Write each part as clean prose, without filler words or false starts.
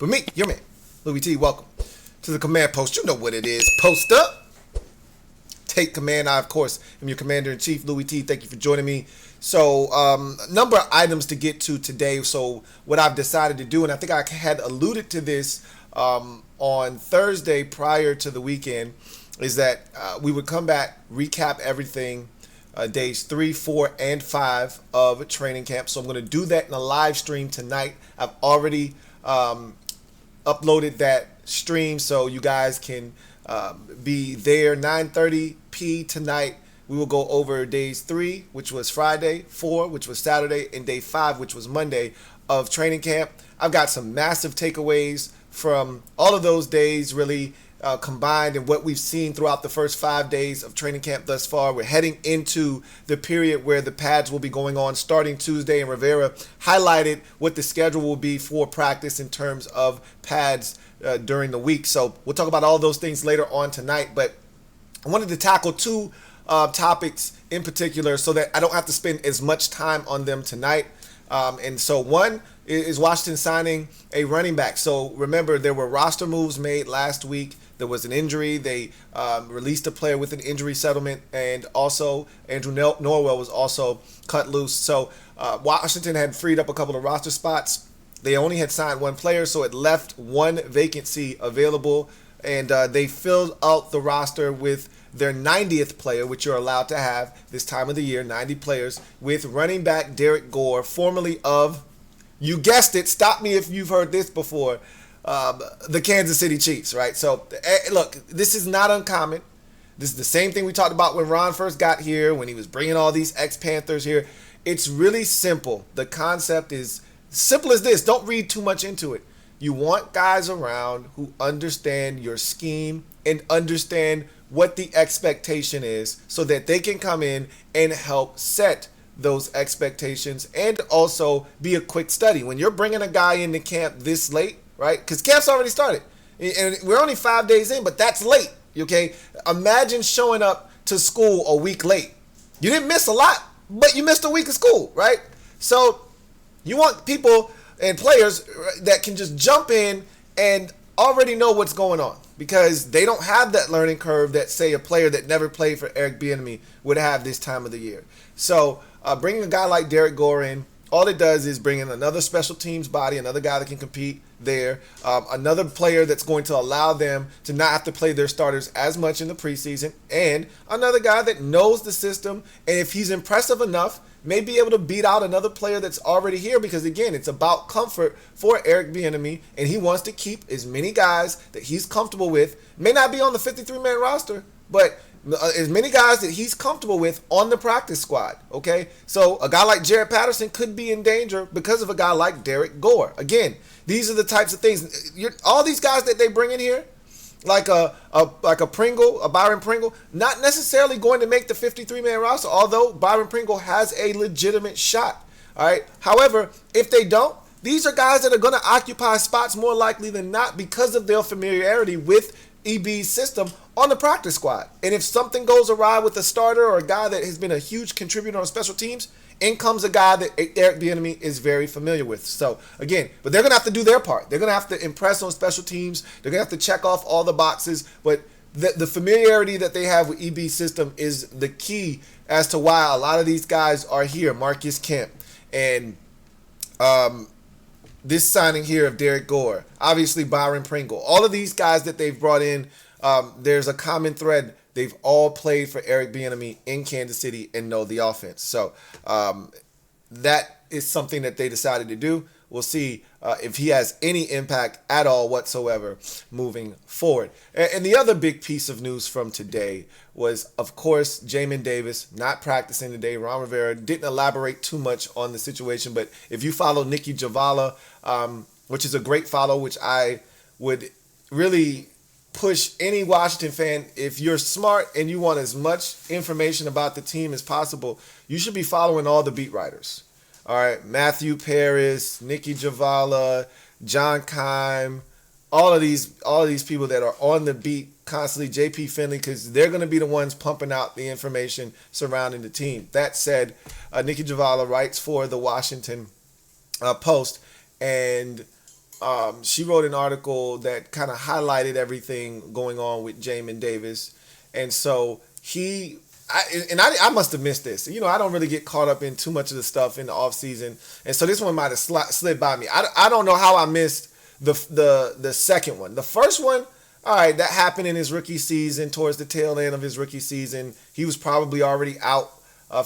But me, your man, Louie T, welcome to the command post. You know what it is. Post up. Take command. I, of course, am your commander-in-chief, Louie T. Thank you for joining me. So, a number of items to get to today. So, what I've decided to do, and I think I had alluded to this on Thursday prior to the weekend, is that we would come back, recap everything, days 3, 4, and 5 of training camp. So I'm going to do that in a live stream tonight. I've already uploaded that stream so you guys can be there. 9:30 p tonight. We will go over days 3, which was Friday, 4, which was Saturday, and day 5, which was Monday of training camp. I've got some massive takeaways from all of those days, really combined, and what we've seen throughout the first 5 days of training camp thus far. We're heading into the period where the pads will be going on starting Tuesday, and Rivera highlighted what the schedule will be for practice in terms of pads during the week. So we'll talk about all those things later on tonight, but I wanted to tackle two topics in particular so that I don't have to spend as much time on them tonight. And so one is Washington signing a running back. So remember, there were roster moves made last week. There was an injury. They released a player with an injury settlement, and also Andrew Norwell was also cut loose. So Washington had freed up a couple of roster spots. They only had signed one player, so it left one vacancy available, and they filled out the roster with their 90th player, which you're allowed to have this time of the year, 90 players, with running back Derrick Gore, formerly of, you guessed it, stop me if you've heard this before, the Kansas City Chiefs, right? So, look, this is not uncommon. This is the same thing we talked about when Ron first got here, when he was bringing all these ex-Panthers here. It's really simple. The concept is simple as this. Don't read too much into it. You want guys around who understand your scheme and understand what the expectation is so that they can come in and help set those expectations and also be a quick study. When you're bringing a guy into camp this late, right? Because camp's already started. And we're only 5 days in, but that's late, okay? Imagine showing up to school a week late. You didn't miss a lot, but you missed a week of school, right? So you want people and players that can just jump in and already know what's going on, because they don't have that learning curve that, say, a player that never played for Eric Bieniemy would have this time of the year. So bringing a guy like Derrick Gore in, all it does is bring in another special teams body, another guy that can compete there, another player that's going to allow them to not have to play their starters as much in the preseason, and another guy that knows the system, and if he's impressive enough, may be able to beat out another player that's already here, because, again, it's about comfort for Eric Bieniemy, and he wants to keep as many guys that he's comfortable with. May not be on the 53-man roster, but as many guys that he's comfortable with on the practice squad, okay? So a guy like Jaret Patterson could be in danger because of a guy like Derrick Gore. Again, these are the types of things. All these guys that they bring in here, like a Pringle, a Byron Pringle, not necessarily going to make the 53-man roster, although Byron Pringle has a legitimate shot, all right? However, if they don't, these are guys that are going to occupy spots more likely than not because of their familiarity with EB's system on the practice squad. And if something goes awry with a starter or a guy that has been a huge contributor on special teams, in comes a guy that Eric Bieniemy is very familiar with. So, again, but they're going to have to do their part. They're going to have to impress on special teams. They're going to have to check off all the boxes. But the familiarity that they have with EB's system is the key as to why a lot of these guys are here. Marcus Kemp and this signing here of Derrick Gore, obviously Byron Pringle, all of these guys that they've brought in, there's a common thread. They've all played for Eric Bieniemy in Kansas City and know the offense. So that is something that they decided to do. We'll see if he has any impact at all whatsoever moving forward. And the other big piece of news from today was, of course, Jamin Davis not practicing today. Ron Rivera didn't elaborate too much on the situation, but if you follow Nikki Javala, which is a great follow, which I would really push any Washington fan, if you're smart and you want as much information about the team as possible, you should be following all the beat writers. All right, Matthew Paris, Nikki Javala, John Keim, all of these people that are on the beat constantly, JP Finley, because they're going to be the ones pumping out the information surrounding the team. That said, Nikki Javala writes for the Washington Post, and she wrote an article that kind of highlighted everything going on with Jamin Davis, and so I must have missed this. I don't really get caught up in too much of the stuff in the off season, and so this one might have slid by me. I don't know how I missed the second one. The first one, all right, that happened in his rookie season, towards the tail end of his rookie season. He was probably already out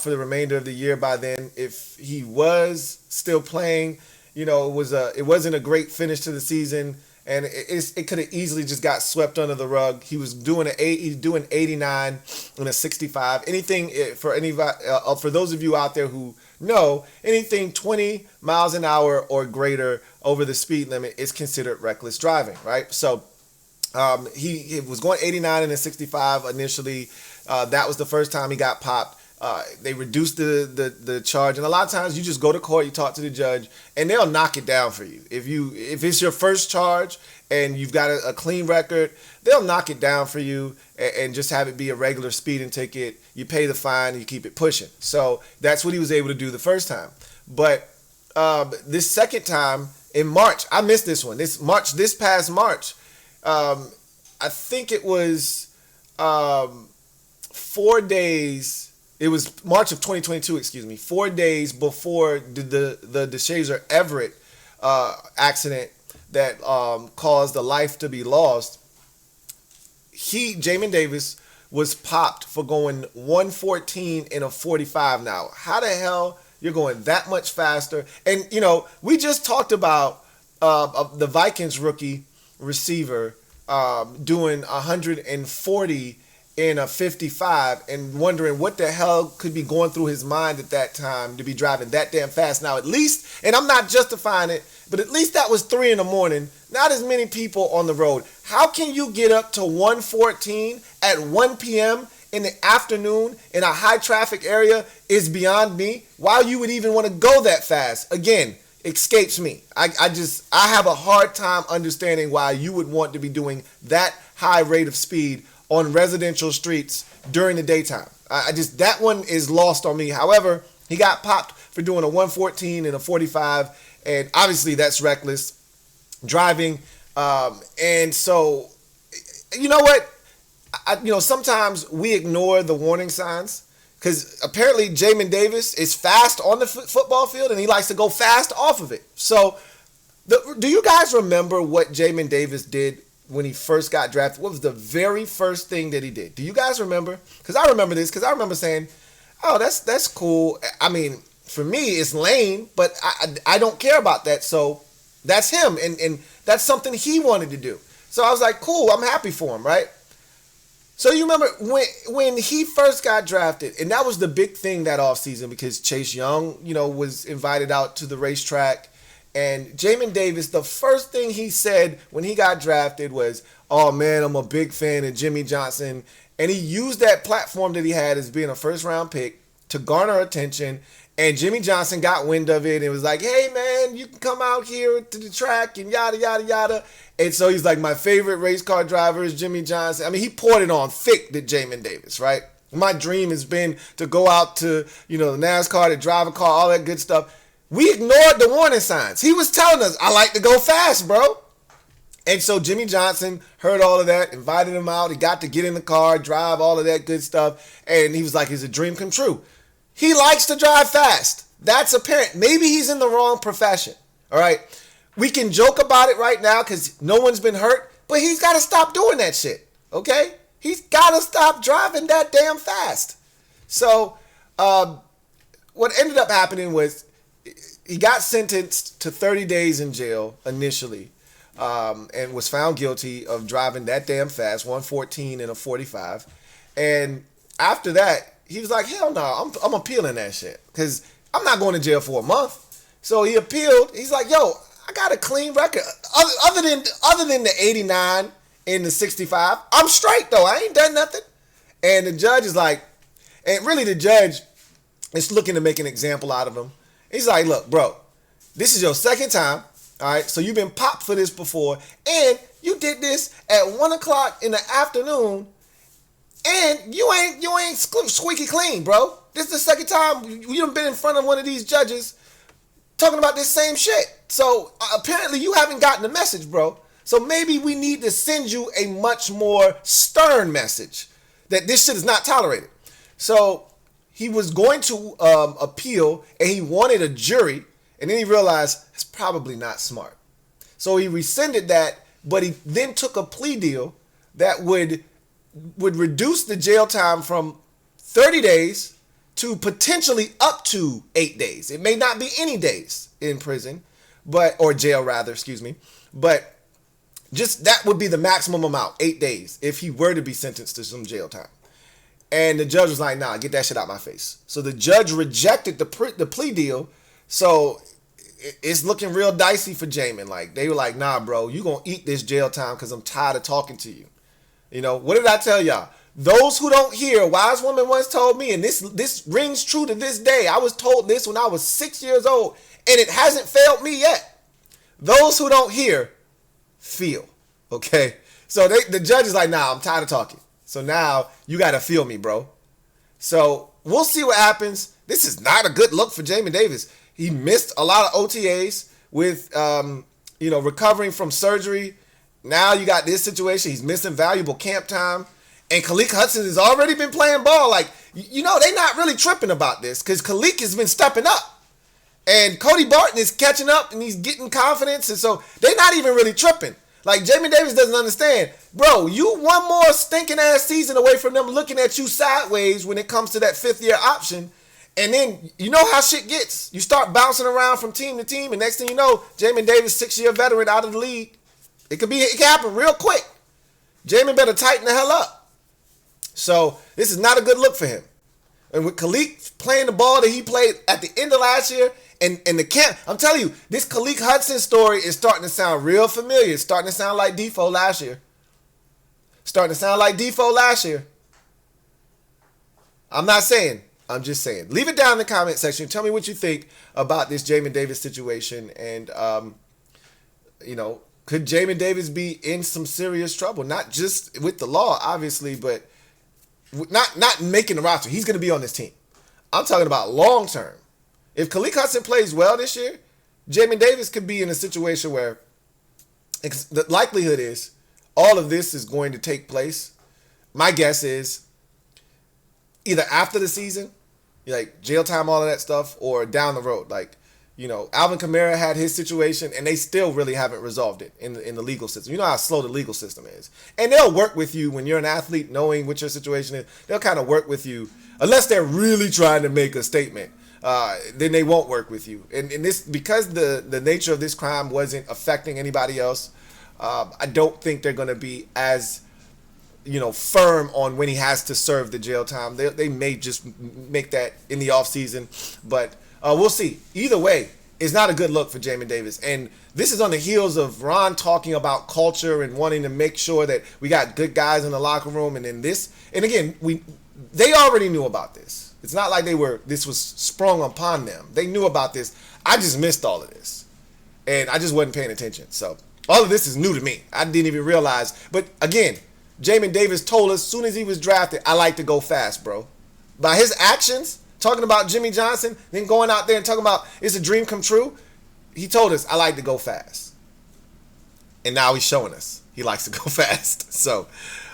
for the remainder of the year by then. If he was still playing, it wasn't a great finish to the season, and it could have easily just got swept under the rug. He was doing he's doing 89 and a 65. Anything for those of you out there who know, anything 20 miles an hour or greater over the speed limit is considered reckless driving, right? So he was going 89 and a 65 initially. That was the first time he got popped. They reduced the charge, and a lot of times you just go to court, you talk to the judge, and they'll knock it down for you. If it's your first charge and you've got a clean record, they'll knock it down for you and just have it be a regular speeding ticket. You pay the fine and you keep it pushing. So that's what he was able to do the first time. But this second time in March, I missed this one. This past March, I think it was 4 days. It was March of 2022, 4 days before the DeShazer Everett accident that caused a life to be lost. Jamin Davis was popped for going 114 in a 45 now. How the hell you're going that much faster? And, we just talked about the Vikings rookie receiver doing 140 in a 55 and wondering what the hell could be going through his mind at that time to be driving that damn fast. Now, at least, and I'm not justifying it, but at least that was 3 in the morning. Not as many people on the road. How can you get up to 114 at 1 p.m. in the afternoon in a high traffic area is beyond me. Why you would even want to go that fast, again, escapes me. I have a hard time understanding why you would want to be doing that high rate of speed on residential streets during the daytime. That one is lost on me. However, he got popped for doing a 114 and a 45, and obviously that's reckless driving. And so, you know what? Sometimes we ignore the warning signs because apparently Jamin Davis is fast on the football field and he likes to go fast off of it. So, do you guys remember what Jamin Davis did when he first got drafted? What was the very first thing that he did? Do you guys remember? Because I remember this, because I remember saying, oh, that's cool. I mean, for me, it's lame, but I don't care about that. So that's him, and that's something he wanted to do. So I was like, cool, I'm happy for him, right? So you remember when he first got drafted, and that was the big thing that offseason because Chase Young, was invited out to the racetrack. And Jamin Davis, the first thing he said when he got drafted was, oh man, I'm a big fan of Jimmy Johnson. And he used that platform that he had as being a first round pick to garner attention. And Jimmy Johnson got wind of it and was like, hey man, you can come out here to the track and yada, yada, yada. And so he's like, my favorite race car driver is Jimmy Johnson. I mean, he poured it on thick to Jamin Davis, right? My dream has been to go out to, the NASCAR, to drive a car, all that good stuff. We ignored the warning signs. He was telling us, I like to go fast, bro. And so Jimmy Johnson heard all of that, invited him out. He got to get in the car, drive, all of that good stuff. And he was like, it's a dream come true. He likes to drive fast. That's apparent. Maybe he's in the wrong profession. All right. We can joke about it right now because no one's been hurt, but he's got to stop doing that shit. Okay. He's got to stop driving that damn fast. So what ended up happening was, he got sentenced to 30 days in jail initially and was found guilty of driving that damn fast, 114 and a 45. And after that, he was like, hell no, I'm appealing that shit because I'm not going to jail for a month. So he appealed. He's like, yo, I got a clean record. Other than the 89 and the 65, I'm straight though. I ain't done nothing. And the judge is like, and really the judge is looking to make an example out of him. He's like, look, bro, this is your second time, all right? So you've been popped for this before, and you did this at 1 o'clock in the afternoon, and you ain't squeaky clean, bro. This is the second time you done been in front of one of these judges talking about this same shit. So apparently you haven't gotten the message, bro. So maybe we need to send you a much more stern message that this shit is not tolerated. So he was going to appeal, and he wanted a jury, and then he realized it's probably not smart. So he rescinded that, but he then took a plea deal that would reduce the jail time from 30 days to potentially up to 8 days. It may not be any days in prison, or jail rather, excuse me. But just that would be the maximum amount, 8 days, if he were to be sentenced to some jail time. And the judge was like, nah, get that shit out my face. So the judge rejected the plea deal. So it's looking real dicey for Jamin. Like, they were like, nah, bro, you gonna eat this jail time because I'm tired of talking to you. You know, what did I tell y'all? Those who don't hear, a wise woman once told me, and this rings true to this day. I was told this when I was 6 years old, and it hasn't failed me yet. Those who don't hear, feel. Okay? So the judge is like, nah, I'm tired of talking. So now you got to feel me, bro. So we'll see what happens. This is not a good look for Jamin Davis. He missed a lot of OTAs with, recovering from surgery. Now you got this situation. He's missing valuable camp time. And Khalid Hudson has already been playing ball. Like, they're not really tripping about this because Khalid has been stepping up. And Cody Barton is catching up and he's getting confidence. And so they're not even really tripping. Like, Jamin Davis doesn't understand. Bro, you one more stinking ass season away from them looking at you sideways when it comes to that 5th year option. And then you know how shit gets. You start bouncing around from team to team. And next thing you know, Jamin Davis, 6-year veteran out of the league. It can happen real quick. Jamin better tighten the hell up. So this is not a good look for him. And with Khalid playing the ball that he played at the end of last year, and the camp, I'm telling you, this Khalid Hudson story is starting to sound real familiar. It's starting to sound like Defoe last year. I'm not saying, I'm just saying. Leave it down in the comment section. Tell me what you think about this Jamin Davis situation. And, could Jamin Davis be in some serious trouble? Not just with the law, obviously, but not making the roster. He's going to be on this team. I'm talking about long term. If Khalid Hudson plays well this year, Jamin Davis could be in a situation where the likelihood is all of this is going to take place. My guess is either after the season, like jail time, all of that stuff, or down the road. Like, Alvin Kamara had his situation, and they still really haven't resolved it in the legal system. You know how slow the legal system is. And they'll work with you when you're an athlete, knowing what your situation is. They'll kind of work with you, unless they're really trying to make a statement. Then they won't work with you. And this, because the nature of this crime wasn't affecting anybody else, I don't think they're going to be as, firm on when he has to serve the jail time. They may just make that in the offseason, but we'll see. Either way, it's not a good look for Jamin Davis. And this is on the heels of Ron talking about culture and wanting to make sure that we got good guys in the locker room. And then this, and again, they already knew about this. It's not like this was sprung upon them. They knew about this. I just missed all of this. And I just wasn't paying attention. So all of this is new to me. I didn't even realize. But again, Jamin Davis told us as soon as he was drafted, I like to go fast, bro. By his actions, talking about Jimmy Johnson, then going out there and talking about it's a dream come true, he told us, I like to go fast. And now he's showing us he likes to go fast. So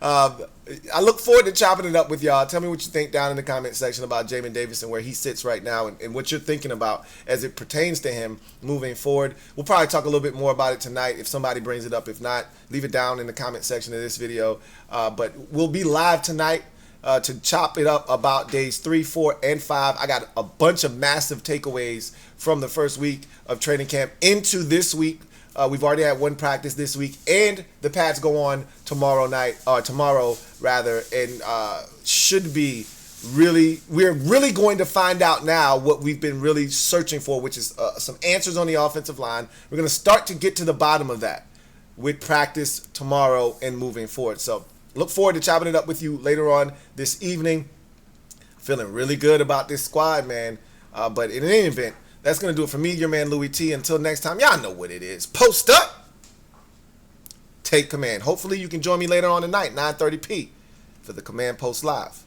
I look forward to chopping it up with y'all. Tell me what you think down in the comment section about Jamin Davis and where he sits right now and what you're thinking about as it pertains to him moving forward. We'll probably talk a little bit more about it tonight if somebody brings it up. If not, leave it down in the comment section of this video. But we'll be live tonight to chop it up about days 3, 4, and 5. I got a bunch of massive takeaways from the first week of training camp into this week. We've already had one practice this week, and the pads go on tomorrow, and should be we're really going to find out now what we've been really searching for, which is some answers on the offensive line. We're going to start to get to the bottom of that with practice tomorrow and moving forward. So look forward to chopping it up with you later on this evening. Feeling really good about this squad, man. But in any event, that's going to do it for me, your man Louie T. Until next time, y'all know what it is. Post up. Take command. Hopefully you can join me later on tonight, 9:30 p. for the Command Post Live.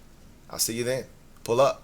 I'll see you then. Pull up.